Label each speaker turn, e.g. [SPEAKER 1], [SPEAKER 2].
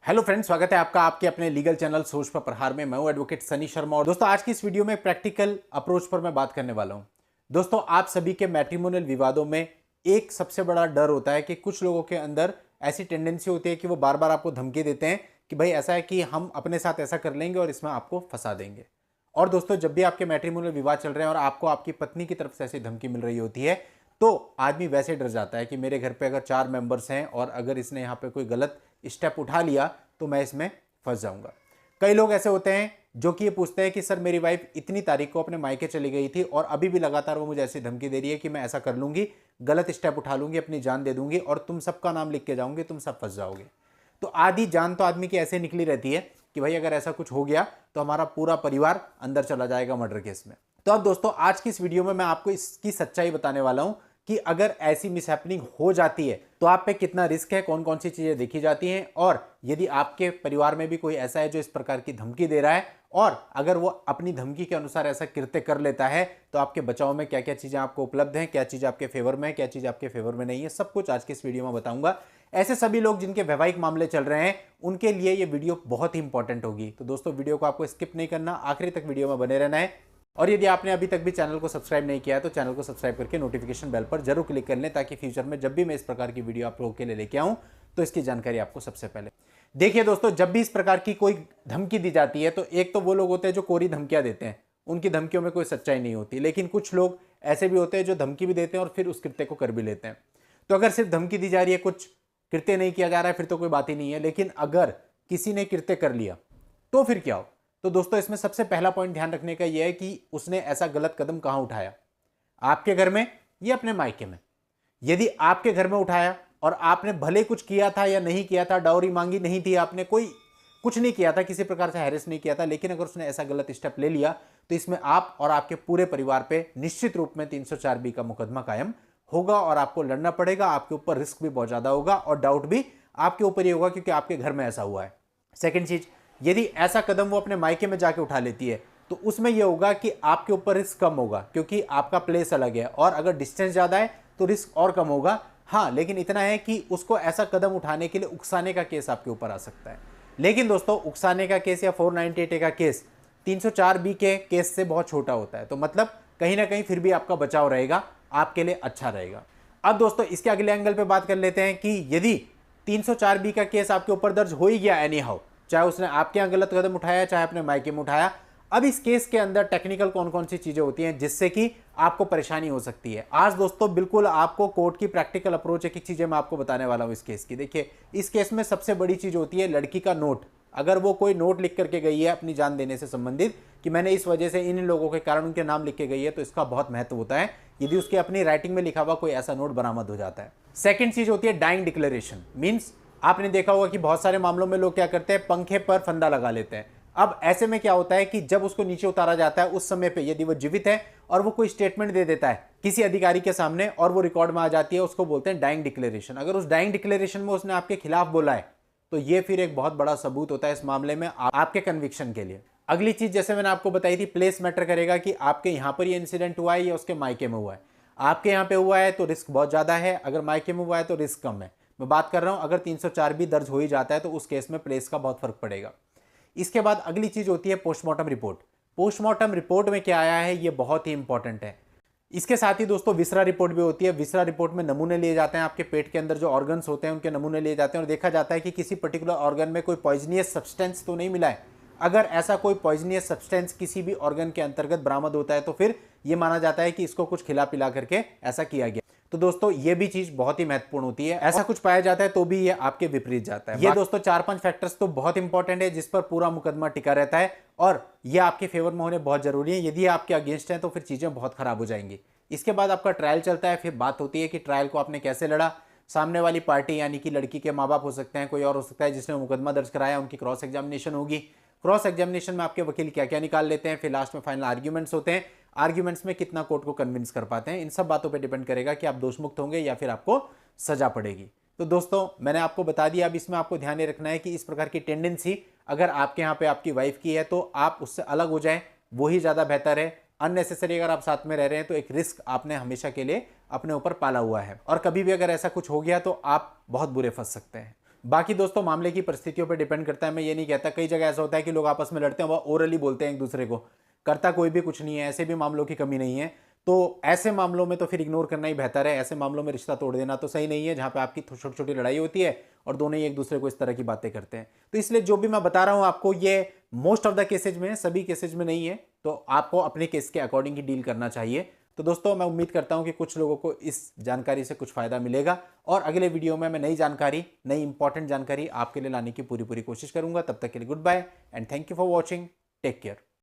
[SPEAKER 1] Hello friends, स्वागत है आपका आपके अपने लीगल चैनल सोच पर प्रहार में। मैं हूं एडवोकेट सनी शर्मा और दोस्तों आज की इस वीडियो में प्रैक्टिकल अप्रोच पर मैं बात करने वाला हूं। दोस्तों आप सभी के मैट्रिमोनियल विवादों में एक सबसे बड़ा डर होता है कि कुछ लोगों के अंदर ऐसी टेंडेंसी होती है कि वो बार बार आपको धमकी देते हैं कि भाई ऐसा है कि हम अपने साथ ऐसा कर लेंगे और इसमें आपको फंसा देंगे। और दोस्तों जब भी आपके मैट्रिमोनियल विवाद चल रहे हैं और आपको आपकी पत्नी की तरफ से ऐसी धमकी मिल रही होती है तो आदमी वैसे डर जाता है कि मेरे घर पे अगर 4 मेंबर्स हैं और अगर इसने यहाँ पे कोई गलत स्टेप उठा लिया तो मैं इसमें फंस जाऊंगा। कई लोग ऐसे होते हैं जो कि ये पूछते हैं कि सर मेरी वाइफ इतनी तारीख को अपने मायके चली गई थी और अभी भी लगातार वो मुझे ऐसी धमकी दे रही है कि मैं ऐसा कर लूंगी, गलत स्टेप उठा लूंगी, अपनी जान दे दूंगी और तुम सबका नाम लिख के जाऊंगी, तुम सब फंस जाओगे। तो आधी जान तो आदमी की ऐसे निकली रहती है कि भाई अगर ऐसा कुछ हो गया तो हमारा पूरा परिवार अंदर चला जाएगा मर्डर केस में। तो अब दोस्तों आज की इस वीडियो में मैं आपको इसकी सच्चाई बताने वाला हूं कि अगर ऐसी मिसहैपनिंग हो जाती है तो आप पे कितना रिस्क है, कौन कौन सी चीजें देखी जाती हैं और यदि आपके परिवार में भी कोई ऐसा है जो इस प्रकार की धमकी दे रहा है और अगर वो अपनी धमकी के अनुसार ऐसा कृत्य कर लेता है तो आपके बचाव में क्या क्या चीजें आपको उपलब्ध हैं, क्या चीज आपके फेवर में है, क्या चीज आपके फेवर में नहीं है, सब कुछ आज के इस वीडियो में बताऊंगा। ऐसे सभी लोग जिनके वैवाहिक मामले चल रहे हैं उनके लिए ये वीडियो बहुत ही इंपॉर्टेंट होगी। तो दोस्तों वीडियो को आपको स्किप नहीं करना, आखिरी तक वीडियो में बने रहना है। और यदि आपने अभी तक भी चैनल को सब्सक्राइब नहीं किया है तो चैनल को सब्सक्राइब करके नोटिफिकेशन बेल पर जरूर क्लिक कर लें ताकि फ्यूचर में जब भी मैं इस प्रकार की वीडियो आप लोगों के लिए लेके आऊं तो इसकी जानकारी आपको सबसे पहले। देखिए दोस्तों, जब भी इस प्रकार की कोई धमकी दी जाती है तो एक तो वो लोग होते हैं जो कोरी धमकियां देते हैं, उनकी धमकियों में कोई सच्चाई नहीं होती, लेकिन कुछ लोग ऐसे भी होते हैं जो धमकी भी देते हैं और फिर उस कृत्य को कर भी लेते हैं। तो अगर सिर्फ धमकी दी जा रही है, कुछ कृत्य नहीं किया जा रहा है, फिर तो कोई बात ही नहीं है। लेकिन अगर किसी ने कृत्य कर लिया तो फिर क्या हो? तो दोस्तों इसमें सबसे पहला पॉइंट ध्यान रखने का यह है कि उसने ऐसा गलत कदम कहां उठाया, आपके घर में या अपने मायके में। यदि आपके घर में उठाया और आपने भले कुछ किया था या नहीं किया था, डाउरी मांगी नहीं थी आपने, कोई कुछ नहीं किया था, किसी प्रकार से हैरेस नहीं किया था, लेकिन अगर उसने ऐसा गलत स्टेप ले लिया तो इसमें आप और आपके पूरे परिवार पे निश्चित रूप में 304B का मुकदमा कायम होगा और आपको लड़ना पड़ेगा। आपके ऊपर रिस्क भी बहुत ज्यादा होगा और डाउट भी आपके ऊपर ही होगा क्योंकि आपके घर में ऐसा हुआ है। सेकेंड चीज, यदि ऐसा कदम वो अपने मायके में जाके उठा लेती है तो उसमें यह होगा कि आपके ऊपर रिस्क कम होगा क्योंकि आपका प्लेस अलग है और अगर डिस्टेंस ज्यादा है तो रिस्क और कम होगा। हाँ, लेकिन इतना है कि उसको ऐसा कदम उठाने के लिए उकसाने का केस आपके ऊपर आ सकता है। लेकिन दोस्तों उकसाने का केस या 498A का केस 304B के केस से बहुत छोटा होता है, तो मतलब कहीं ना कहीं फिर भी आपका बचाव रहेगा, आपके लिए अच्छा रहेगा। अब दोस्तों इसके अगले एंगल पे बात कर लेते हैं कि यदि 304B का केस आपके ऊपर दर्ज हो ही गया एनी हाउ, चाहे उसने आपके यहां गलत कदम उठाया चाहे अपने मायके में उठाया, अब इस केस के अंदर टेक्निकल कौन कौन सी चीजें होती हैं जिससे कि आपको परेशानी हो सकती है। आज दोस्तों बिल्कुल आपको कोर्ट की प्रैक्टिकल अप्रोच एक चीजें मैं आपको बताने वाला हूं इस केस की। देखिए इस केस में सबसे बड़ी चीज होती है लड़की का नोट। अगर वो कोई नोट लिख करके गई है अपनी जान देने से संबंधित कि मैंने इस वजह से इन लोगों के कारण उनके नाम लिख के गई है, तो इसका बहुत महत्व होता है यदि उसके अपनी राइटिंग में लिखा हुआ कोई ऐसा नोट बरामद हो जाता है। सेकेंड चीज होती है डाइंग डिक्लेरेशन। मीन्स आपने देखा होगा कि बहुत सारे मामलों में लोग क्या करते हैं, पंखे पर फंदा लगा लेते हैं। अब ऐसे में क्या होता है कि जब उसको नीचे उतारा जाता है उस समय पे यदि वो जीवित है और वो कोई स्टेटमेंट दे देता है किसी अधिकारी के सामने और वो रिकॉर्ड में आ जाती है, उसको बोलते हैं डाइंग डिक्लेरेशन। अगर उस डाइंग डिक्लेरेशन में उसने आपके खिलाफ बोला है तो ये फिर एक बहुत बड़ा सबूत होता है इस मामले में आपके कन्विक्शन के लिए। अगली चीज जैसे मैंने आपको बताई थी, प्लेस मैटर करेगा कि आपके यहां पर ये इंसिडेंट हुआ है या उसके मायके में हुआ है। आपके यहां पे हुआ है तो रिस्क बहुत ज्यादा है, अगर मायके में हुआ है तो रिस्क कम है। मैं बात कर रहा हूं अगर 304B दर्ज हो ही जाता है तो उस केस में प्लेस का बहुत फर्क पड़ेगा। इसके बाद अगली चीज होती है पोस्टमार्टम रिपोर्ट। पोस्टमार्टम रिपोर्ट में क्या आया है ये बहुत ही इंपॉर्टेंट है। इसके साथ ही दोस्तों विसरा रिपोर्ट भी होती है। विसरा रिपोर्ट में नमूने लिए जाते हैं, आपके पेट के अंदर जो ऑर्गन्स होते हैं उनके नमूने लिए जाते हैं और देखा जाता है कि किसी पर्टिकुलर ऑर्गन में कोई पॉइजनियस सब्सटेंस तो नहीं मिला है। अगर ऐसा कोई पॉइजनियस सब्सटेंस किसी भी ऑर्गन के अंतर्गत बरामद होता है तो फिर यह माना जाता है कि इसको कुछ खिला पिला करके ऐसा किया गया। तो दोस्तों ये भी चीज बहुत ही महत्वपूर्ण होती है। ऐसा कुछ पाया जाता है तो भी ये आपके विपरीत जाता है। ये दोस्तों 4-5 फैक्टर्स तो बहुत इंपॉर्टेंट है जिस पर पूरा मुकदमा टिका रहता है और ये आपके फेवर में होने बहुत जरूरी है। यदि आपके अगेंस्ट हैं तो फिर चीजें बहुत खराब हो जाएंगी। इसके बाद आपका ट्रायल चलता है। फिर बात होती है कि ट्रायल को आपने कैसे लड़ा। सामने वाली पार्टी यानी कि लड़की के माँ बाप हो सकते हैं, कोई और हो सकता है जिसने मुकदमा दर्ज कराया, उनकी क्रॉस एग्जामिनेशन होगी। क्रॉस एग्जामिनेशन में आपके वकील क्या क्या निकाल लेते हैं, फिर लास्ट में फाइनल आर्ग्यूमेंट्स होते हैं। आर्ग्यूमेंट्स में कितना कोर्ट को कन्विंस कर पाते हैं, इन सब बातों पे डिपेंड करेगा कि आप दोषमुक्त होंगे या फिर आपको सजा पड़ेगी। तो दोस्तों मैंने आपको बता दिया। अब इसमें आपको ध्यान रखना है कि इस प्रकार की टेंडेंसी अगर आपके यहाँ पे आपकी वाइफ की है तो आप उससे अलग हो जाएं, वही ज्यादा बेहतर है। अननेसेसरी अगर आप साथ में रह रहे हैं तो एक रिस्क आपने हमेशा के लिए अपने ऊपर पाला हुआ है और कभी भी अगर ऐसा कुछ हो गया तो आप बहुत बुरे फंस सकते हैं। बाकी दोस्तों मामले की परिस्थितियों पर डिपेंड करता है। मैं ये नहीं कहता, कई जगह ऐसा होता है कि लोग आपस में लड़ते हैं, वो ओरली बोलते हैं एक दूसरे को, करता कोई भी कुछ नहीं है, ऐसे भी मामलों की कमी नहीं है। तो ऐसे मामलों में तो फिर इग्नोर करना ही बेहतर है। ऐसे मामलों में रिश्ता तोड़ देना तो सही नहीं है, जहां पे आपकी छोटी छोटी लड़ाई होती है और दोनों ही एक दूसरे को इस तरह की बातें करते हैं। तो इसलिए जो भी मैं बता रहा हूं आपको, ये मोस्ट ऑफ द केसेज में है, सभी केसेज में नहीं है। तो आपको अपने केस के अकॉर्डिंग ही डील करना चाहिए। तो दोस्तों मैं उम्मीद करता हूं कि कुछ लोगों को इस जानकारी से कुछ फायदा मिलेगा, और अगले वीडियो में मैं नई जानकारी, नई इंपॉर्टेंट जानकारी आपके लिए लाने की पूरी कोशिश करूंगा। तब तक के लिए goodbye and thank you for watching. Take care.